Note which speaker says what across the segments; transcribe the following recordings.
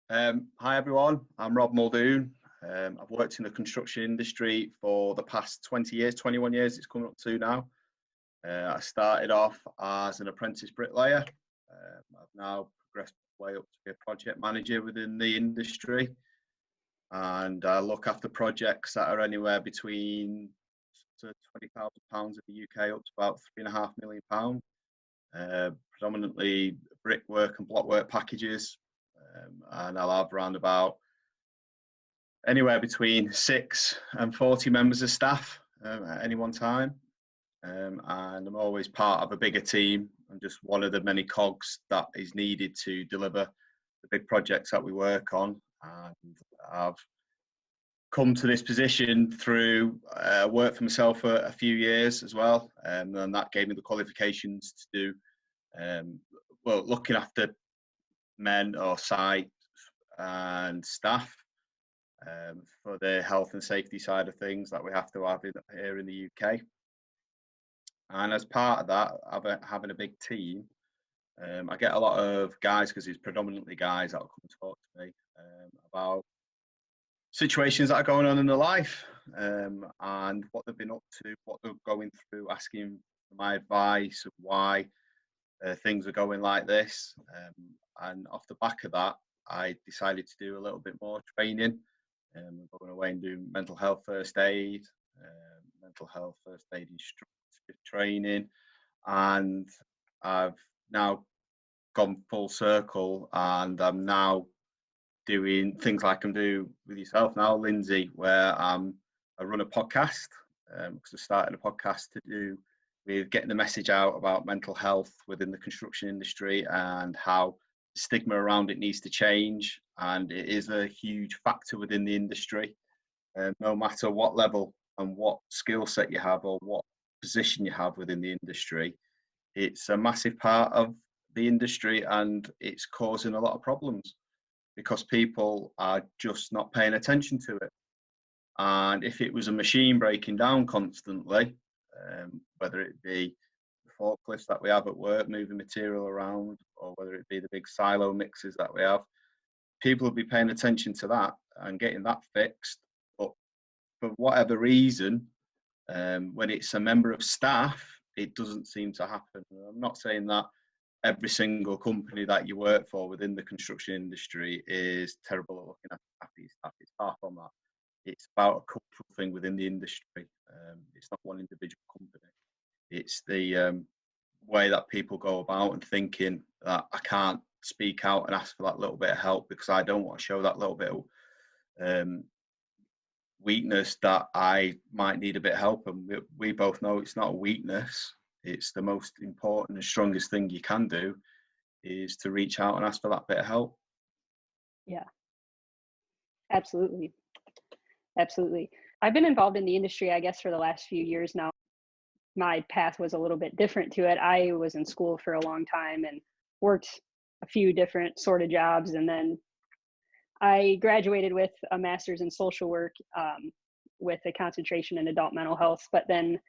Speaker 1: Hi everyone, I'm Rob Muldoon. I've worked in the construction industry for the past 20 years, 21 years it's coming up to now. I started off as an apprentice bricklayer. I've now progressed way up to be a project manager within the industry, and I look after projects that are anywhere between £20,000 in the UK up to about £3.5 million. Predominantly brickwork and blockwork packages, and I'll have around about anywhere between 6 and 40 members of staff at any one time. And I'm always part of a bigger team. I'm just one of the many cogs that is needed to deliver the big projects that we work on. And I've come to this position through work for myself for a few years as well, and that gave me the qualifications to do looking after men or site and staff for the health and safety side of things that we have to have here in the UK. And as part of that, having a big team, I get a lot of guys, because it's predominantly guys that will come and talk to me about situations that are going on in their life, and what they've been up to, what they're going through, asking for my advice of why things are going like this. And off the back of that, I decided to do a little bit more training, going away and doing mental health first aid instructor training, and I've now gone full circle, and I'm now doing things like I'm doing with yourself now, Lindsay, where I run a podcast, because I started a podcast to do with getting the message out about mental health within the construction industry and how the stigma around it needs to change. And it is a huge factor within the industry, no matter what level and what skill set you have or what position you have within the industry. It's a massive part of the industry, and it's causing a lot of problems because people are just not paying attention to it. And if it was a machine breaking down constantly, whether it be the forklifts that we have at work moving material around, or whether it be the big silo mixers that we have, people would be paying attention to that and getting that fixed. But for whatever reason, when it's a member of staff, it doesn't seem to happen. I'm not saying that every single company that you work for within the construction industry is terrible at looking after your staff. It's far from that. It's about a cultural thing within the industry. It's not one individual company. It's the way that people go about and thinking that I can't speak out and ask for that little bit of help because I don't want to show that little bit of weakness that I might need a bit of help. And we both know it's not a weakness. It's the most important and strongest thing you can do is to reach out and ask for that bit of help.
Speaker 2: Yeah, absolutely. Absolutely. I've been involved in the industry, I guess, for the last few years now. My path was a little bit different to it. I was in school for a long time and worked a few different sort of jobs. And then I graduated with a master's in social work with a concentration in adult mental health. But then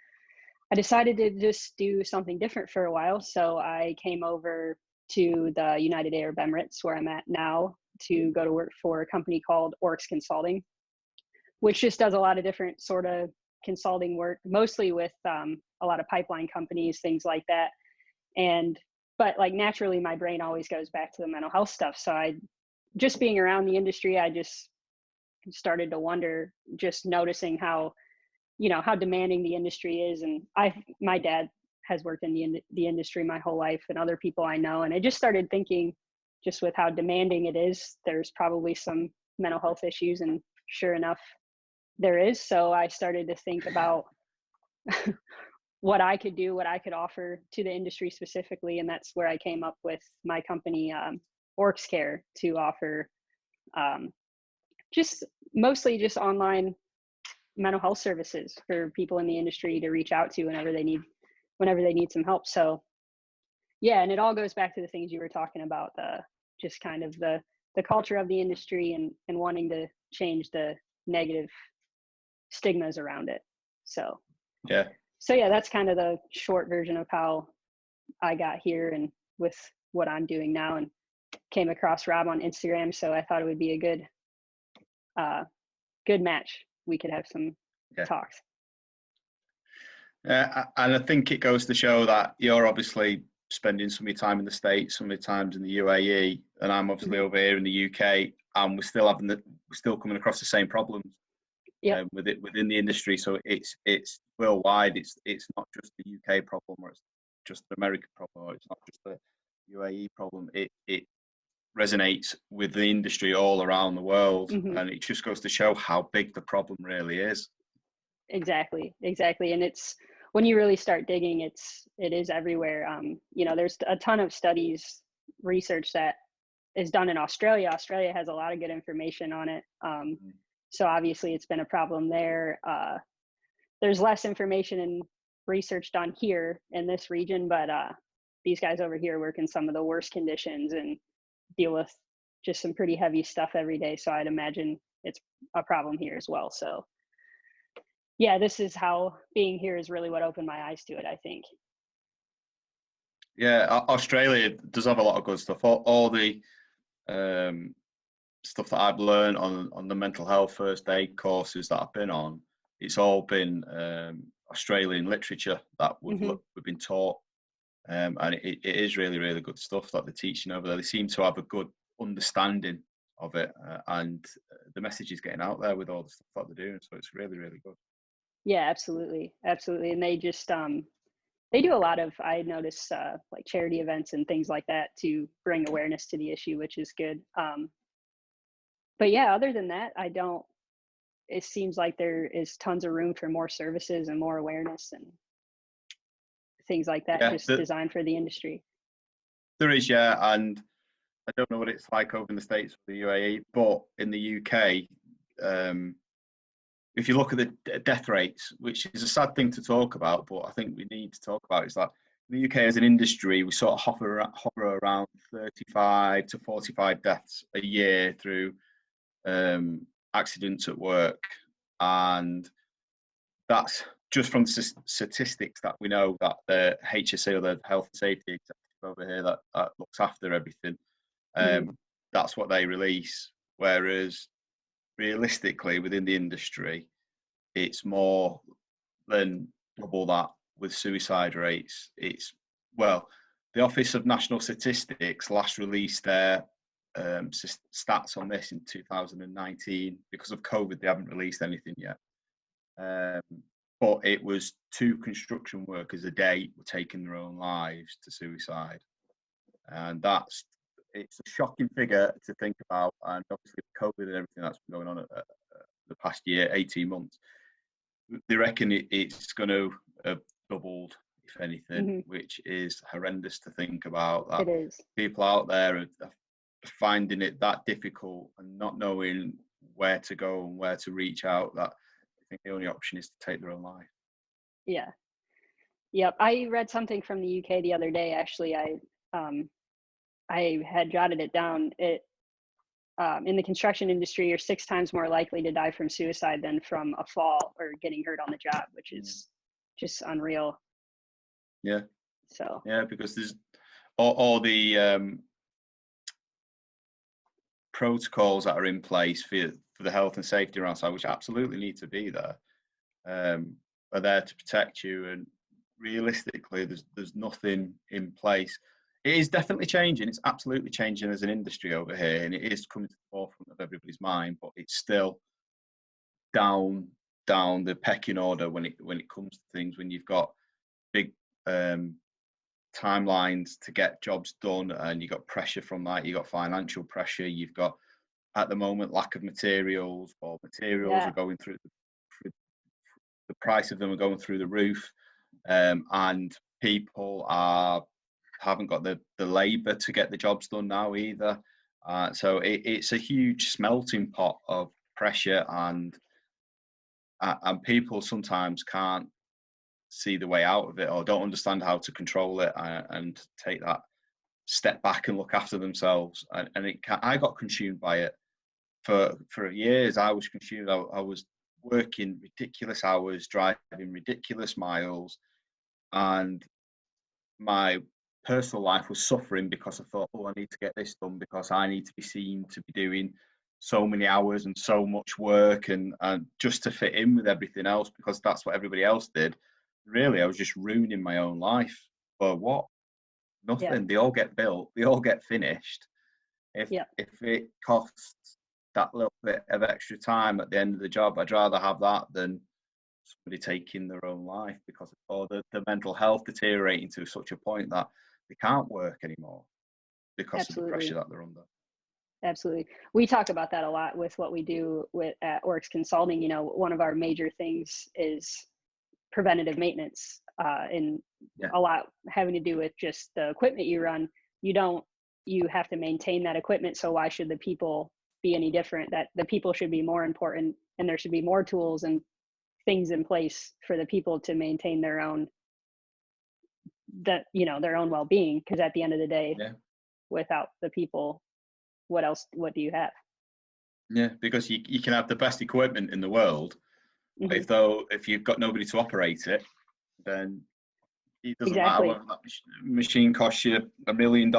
Speaker 2: I decided to just do something different for a while. So I came over to the United Arab Emirates, where I'm at now, to go to work for a company called Oryxcare, which just does a lot of different sort of consulting work, mostly with a lot of pipeline companies, things like that. But like naturally, my brain always goes back to the mental health stuff. So just being around the industry, I just started to wonder, just noticing how demanding the industry is. And my dad has worked in the industry my whole life, and other people I know. And I just started thinking, just with how demanding it is, there's probably some mental health issues. And sure enough, there is. So I started to think about what I could do, what I could offer to the industry specifically. And that's where I came up with my company, Oryxcare, to offer mostly just online mental health services for people in the industry to reach out to whenever they need some help. So yeah, and it all goes back to the things you were talking about, just kind of the culture of the industry and wanting to change the negative stigmas around it. So yeah, that's kind of the short version of how I got here and with what I'm doing now. And came across Rob on Instagram, so I thought it would be a good match. We could have some talks.
Speaker 1: And I think it goes to show that you're obviously spending some of your time in the States, some of your times in the UAE, and I'm obviously over here in the UK, and we're still coming across the same problems within the industry. So it's worldwide. It's not just the UK problem, or it's just the American problem, or it's not just the UAE problem. It resonates with the industry all around the world, and it just goes to show how big the problem really is.
Speaker 2: Exactly. And it's, when you really start digging, it is everywhere. There's a ton of studies, research that is done in Australia. Australia has a lot of good information on it. So obviously it's been a problem there. There's less information and research done here in this region, but these guys over here work in some of the worst conditions and deal with just some pretty heavy stuff every day. So I'd imagine it's a problem here as well. So yeah, this is how being here is really what opened my eyes to it, I think.
Speaker 1: Yeah, Australia does have a lot of good stuff. All the stuff that I've learned on the mental health first aid courses that I've been on, it's all been Australian literature that we've been taught. And it is really, really good stuff that they're teaching over there. They seem to have a good understanding of it, and the message is getting out there with all the stuff that they're doing. So it's really, really good.
Speaker 2: Yeah, absolutely. And they just they do a lot of, I notice, like charity events and things like that to bring awareness to the issue, which is good. But yeah, other than that, it seems like there is tons of room for more services and more awareness and things like that, designed for the industry.
Speaker 1: There is, yeah. And I don't know what it's like over in the States or the UAE, but in the UK, if you look at the death rates, which is a sad thing to talk about, but I think we need to talk about, is that in the UK as an industry, we sort of hover around 35 to 45 deaths a year through accidents at work. And that's just from statistics that we know that the HSE, or the Health and Safety Executive over here that looks after everything, that's what they release. Whereas realistically within the industry, it's more than double that with suicide rates. The Office of National Statistics last released their stats on this in 2019. Because of COVID, they haven't released anything yet. But it was 2 construction workers a day were taking their own lives to suicide. And it's a shocking figure to think about. And obviously COVID and everything that's been going on the past year, 18 months, they reckon it's going to have doubled, if anything, which is horrendous to think about. That
Speaker 2: it is.
Speaker 1: People out there are finding it that difficult and not knowing where to go and where to reach out, that I think the only option is to take their own life.
Speaker 2: Yeah. Yep. I read something from the UK the other day. Actually, I had jotted it down. In the construction industry, you're 6 times more likely to die from suicide than from a fall or getting hurt on the job, which is just unreal.
Speaker 1: Yeah.
Speaker 2: So.
Speaker 1: Yeah, because there's all the protocols that are in place for the health and safety around site, which absolutely need to be there, are there to protect you. And realistically, there's nothing in place. It is definitely changing. It's absolutely changing as an industry over here, and it is coming to the forefront of everybody's mind. But it's still down the pecking order when it comes to things. When you've got big timelines to get jobs done, and you've got pressure from that, you've got financial pressure, you've got, at the moment, lack of materials, or materials are going through the price of them are going through the roof, and people haven't got the labour to get the jobs done now either. So it's a huge smelting pot of pressure, and people sometimes can't see the way out of it, or don't understand how to control it and take that step back and look after themselves. And I got consumed by it for years. I was consumed. I was working ridiculous hours, driving ridiculous miles, and my personal life was suffering because I thought, oh, I need to get this done because I need to be seen to be doing so many hours and so much work and just to fit in with everything else because that's what everybody else did. Really, I was just ruining my own life for what?
Speaker 2: Yeah.
Speaker 1: Nothing. They all get built. They all get finished.
Speaker 2: Yeah.
Speaker 1: If it costs that little bit of extra time at the end of the job, I'd rather have that than somebody taking their own life because or the mental health deteriorating to such a point that they can't work anymore because of the pressure
Speaker 2: Absolutely.
Speaker 1: that they're under.
Speaker 2: Absolutely. We talk about that a lot with what we do with at Oryx Consulting. You know, one of our major things is preventative maintenance, and
Speaker 1: Yeah,
Speaker 2: a lot having to do with just the equipment you run. You have to maintain that equipment. So why should the people be any different? That the people should be more important, and there should be more tools and things in place for the people to maintain their own, their own well-being. Because at the end of the day,
Speaker 1: yeah,
Speaker 2: without the people, what do you have?
Speaker 1: yeah. Because you can have the best equipment in the world, but
Speaker 2: Hmm.
Speaker 1: if you've got nobody to operate it, then it doesn't matter
Speaker 2: Exactly.
Speaker 1: whether that machine costs you $1 million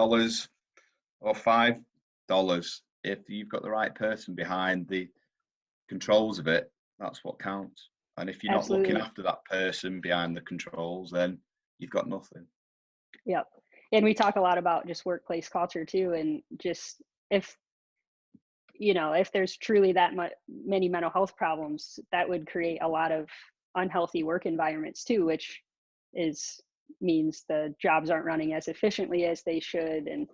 Speaker 1: or $5. If you've got the right person behind the controls of it, that's what counts. And if you're not looking
Speaker 2: Absolutely.
Speaker 1: after that person behind the controls, then you've got nothing.
Speaker 2: Yep. And we talk a lot about just workplace culture too, and just if if there's truly that many mental health problems, that would create a lot of unhealthy work environments too, which is means the jobs aren't running as efficiently as they should, and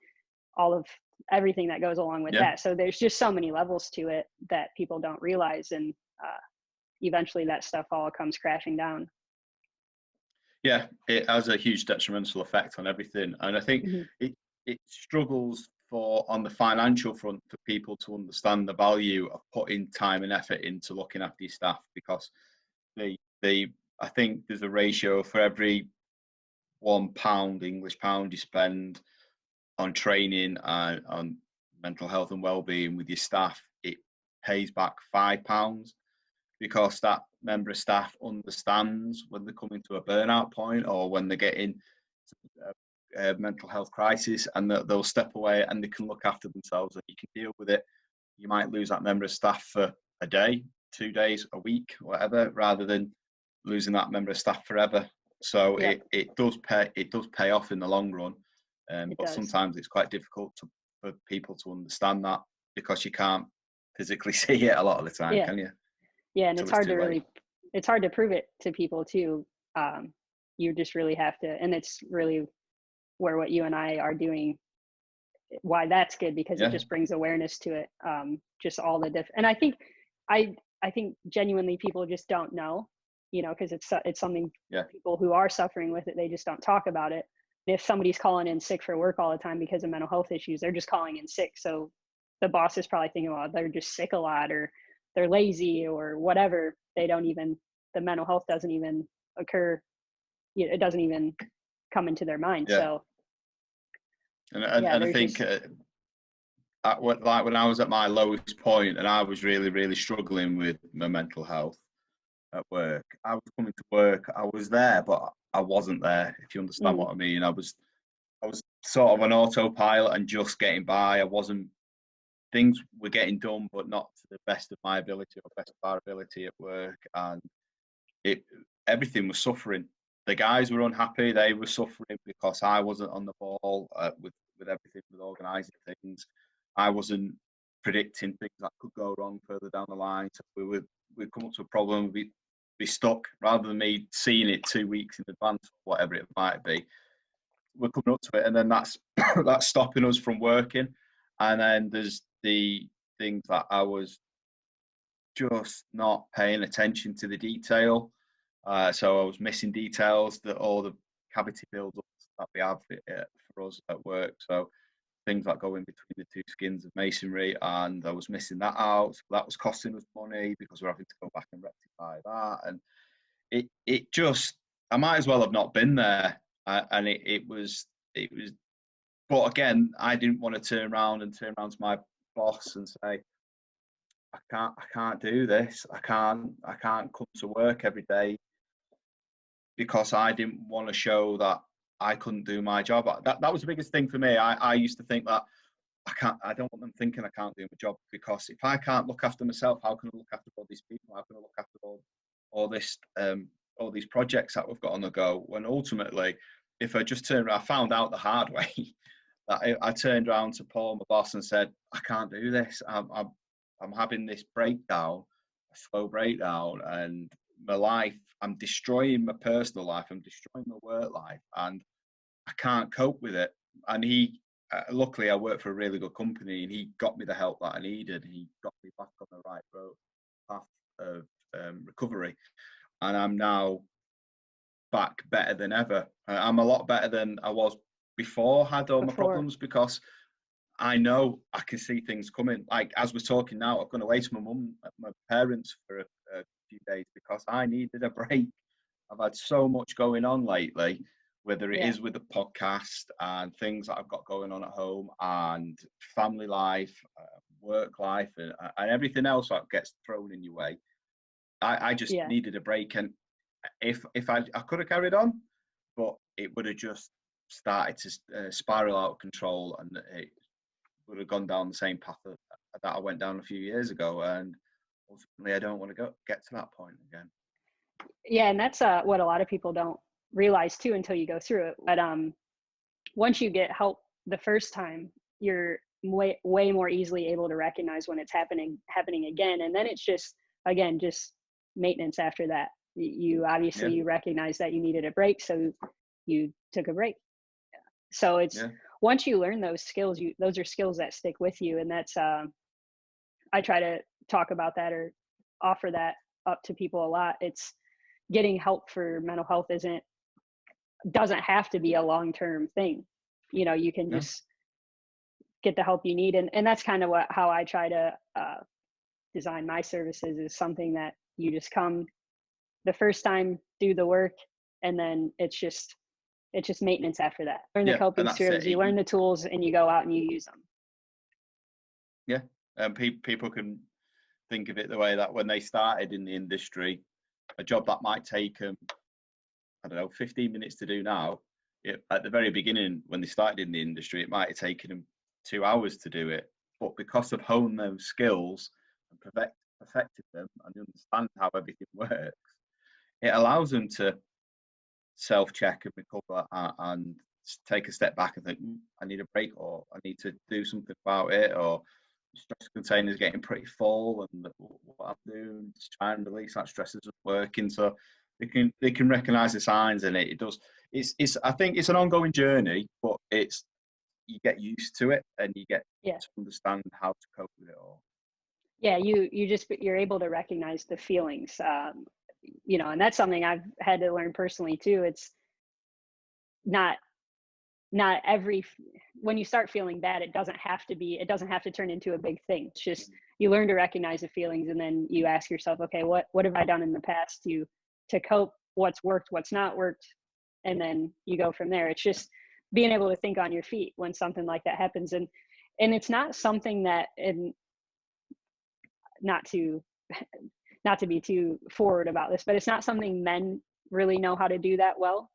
Speaker 2: all of everything that goes along with
Speaker 1: Yeah,
Speaker 2: that. So there's just so many levels to it that people don't realize, and eventually that stuff all comes crashing down.
Speaker 1: yeah, it has a huge detrimental effect on everything, and I think
Speaker 2: Hmm.
Speaker 1: it struggles for on the financial front for people to understand the value of putting time and effort into looking after your staff because they I think there's a ratio for every £1 English pound you spend on training and on mental health and well-being with your staff, it pays back £5 because that member of staff understands when they're coming to a burnout point or when they're getting a mental health crisis and they'll step away and they can look after themselves and you can deal with it. You might lose that member of staff for a day, 2 days, a week, whatever, rather than losing that member of staff forever. So
Speaker 2: Yep.
Speaker 1: it does pay off in the long run,
Speaker 2: It
Speaker 1: but
Speaker 2: does.
Speaker 1: sometimes it's quite difficult for people to understand that because you can't physically see it a lot of the time,
Speaker 2: Yeah.
Speaker 1: can you?
Speaker 2: Yeah, and
Speaker 1: Until it's too late.
Speaker 2: it's hard to prove it to people too. You just really have to, and it's really where what you and I are doing, why that's good, because it
Speaker 1: Yeah,
Speaker 2: just brings awareness to it. Just all the and I think genuinely people just don't know, because it's something
Speaker 1: yeah,
Speaker 2: people who are suffering with it, they just don't talk about it. If somebody's calling in sick for work all the time because of mental health issues, they're just calling in sick. So the boss is probably thinking, well, they're just sick a lot, or they're lazy, or whatever. They don't even, the mental health doesn't even occur. It doesn't even come into their mind.
Speaker 1: yeah.
Speaker 2: So yeah,
Speaker 1: And I
Speaker 2: there's
Speaker 1: think
Speaker 2: just,
Speaker 1: like when I was at my lowest point and I was really, really struggling with my mental health at work, I was coming to work, I was there, but I wasn't there, if you understand
Speaker 2: mm,
Speaker 1: what I mean. I was sort of an autopilot and just getting by. I wasn't, things were getting done, but not to the best of my ability or best of our ability at work. And it everything was suffering. The guys were unhappy. They were suffering because I wasn't on the ball with everything, with organising things. I wasn't predicting things that could go wrong further down the line. So we'd come up to a problem, we'd be stuck rather than me seeing it 2 weeks in advance, whatever it might be. We're coming up to it, and then that's that's stopping us from working. And then there's the things that I was just not paying attention to the detail. So I was missing details that all the cavity build-ups that we have for us at work. So things that go in between the two skins of masonry, and I was missing that out. So that was costing us money because we're having to go back and rectify that. And it just, I might as well have not been there. And it was. But again, I didn't want to turn around to my boss and say, I can't do this. I can't come to work every day because I didn't want to show that I couldn't do my job. That was the biggest thing for me. I used to think that I don't want them thinking I can't do my job, because if I can't look after myself, how can I look after all these people? How can I look after all this, all these projects that we've got on the go? When ultimately, if I just turned around, I found out the hard way that I turned around to Paul, my boss, and said, I can't do this. I'm having this breakdown, a slow breakdown, and my life, I'm destroying my personal life, I'm destroying my work life, and I can't cope with it. And he, luckily, I work for a really good company, and he got me the help that I needed. He got me back on the right road path of recovery, and I'm now back better than ever. I'm a lot better than I was before I had all my problems, because I know I can see things coming. Like as we're talking now, I've gone away to my parents for a few days because I needed a break. I've had so much going on lately, whether it is with the podcast and things that I've got going on at home, and family life, work life, and everything else that gets thrown in your way. I just needed a break, and if I could have carried on, but it would have just started to spiral out of control, and it would have gone down the same path that I went down a few years ago, and ultimately I don't want to get to that point again.
Speaker 2: Yeah, and that's what a lot of people don't realize too until you go through it. But once you get help the first time, you're way more easily able to recognize when it's happening again, and then it's just maintenance after that. You obviously you recognize that you needed a break, so you took a break. So it's once you learn those skills, those are skills that stick with you, and that's I try to talk about that or offer that up to people a lot. It's getting help for mental health doesn't have to be a long-term thing. You know, you can just get the help you need, and that's kind of how I try to design my services, is something that you just come the first time, do the work, and then it's just maintenance after that. Learn the coping skills, you learn the tools, and you go out and you use them.
Speaker 1: Yeah, and people can think of it the way that when they started in the industry, a job that might take them, I don't know, 15 minutes to do now, at the very beginning when they started in the industry, it might have taken them 2 hours to do it. But because they've honed those skills and perfected them and understand how everything works, it allows them to self-check and recover and take a step back and think, I need a break, or I need to do something about it, or stress containers getting pretty full, and what I'm doing to try and release that stress isn't working. So they can recognize the signs, and it does. It's I think it's an ongoing journey, but you get used to it, and you get to understand how to cope with it all.
Speaker 2: Yeah, you're able to recognize the feelings, you know, and that's something I've had to learn personally too. It's not when you start feeling bad, it doesn't have to turn into a big thing. It's just you learn to recognize the feelings, and then you ask yourself, okay, what have I done in the past to cope? What's worked, what's not worked, and then you go from there. It's just being able to think on your feet when something like that happens, and it's not something that, and not to be too forward about this, but it's not something men really know how to do that well.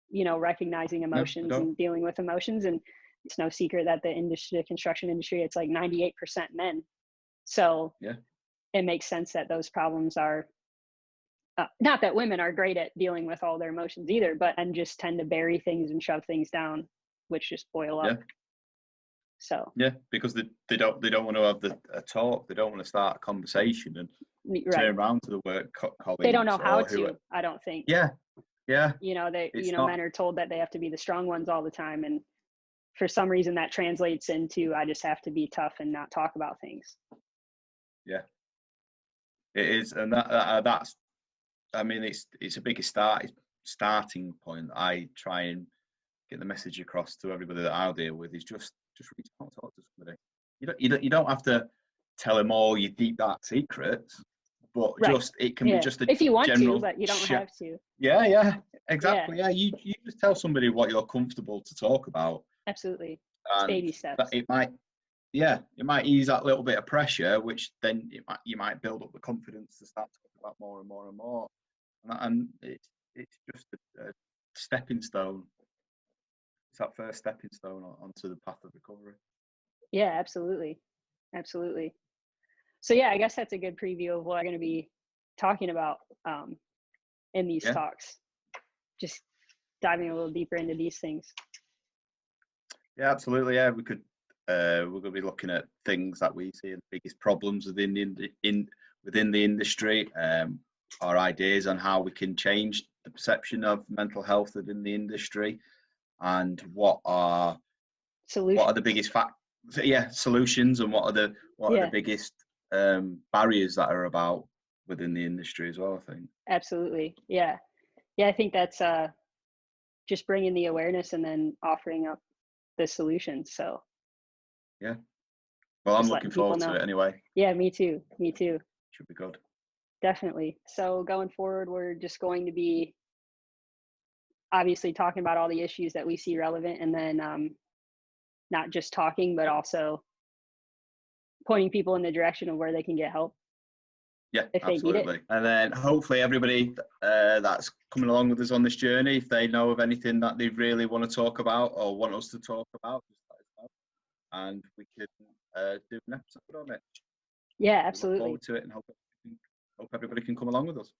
Speaker 2: You know, recognizing emotions and dealing with emotions. And it's no secret that the construction industry, it's like 98% men. So it makes sense that those problems are, not that women are great at dealing with all their emotions either, but and just tend to bury things and shove things down, which just boil up. So
Speaker 1: because they don't want to have a talk. They don't want to start a conversation and turn around to the work colleagues.
Speaker 2: They don't know how to. I don't think.
Speaker 1: Yeah.
Speaker 2: You know, men are told that they have to be the strong ones all the time, and for some reason that translates into I just have to be tough and not talk about things.
Speaker 1: Yeah, it is, and that's. I mean, it's a big starting point. I try and get the message across to everybody that I deal with is just reach out and talk to somebody. You don't have to tell them all your deep dark secrets, but it can be just a
Speaker 2: if you want
Speaker 1: general
Speaker 2: to, but you don't have to.
Speaker 1: Yeah, exactly. Yeah, you just tell somebody what you're comfortable to talk about.
Speaker 2: Absolutely,
Speaker 1: and
Speaker 2: baby steps.
Speaker 1: It might ease that little bit of pressure, which then you might build up the confidence to start talking about more and more and more. And it's just a stepping stone. it's that first stepping stone onto the path of recovery.
Speaker 2: Yeah, absolutely. Absolutely. So yeah, I guess that's a good preview of what I'm going to be talking about in these
Speaker 1: Yeah.
Speaker 2: talks. Just diving a little deeper into these things.
Speaker 1: Yeah, absolutely. Yeah, we could. We're going to be looking at things that we see as the biggest problems within the industry. Our ideas on how we can change the perception of mental health within the industry, and what are the biggest solutions, and what are the biggest barriers that are about within the industry as well, I think.
Speaker 2: Absolutely. Yeah. I think that's just bringing the awareness and then offering up the solutions. So
Speaker 1: yeah, well, I'm looking forward to it anyway.
Speaker 2: Yeah, me too.
Speaker 1: Should be good.
Speaker 2: Definitely. So going forward, we're just going to be obviously talking about all the issues that we see relevant, and then not just talking, but also pointing people in the direction of where they can get help.
Speaker 1: Yeah,
Speaker 2: if
Speaker 1: absolutely.
Speaker 2: They need it.
Speaker 1: And then hopefully everybody that's coming along with us on this journey, if they know of anything that they really want to talk about or want us to talk about, just let us know, and we can do an episode on it.
Speaker 2: Yeah, absolutely.
Speaker 1: Look forward to it, and hope everybody can come along with us.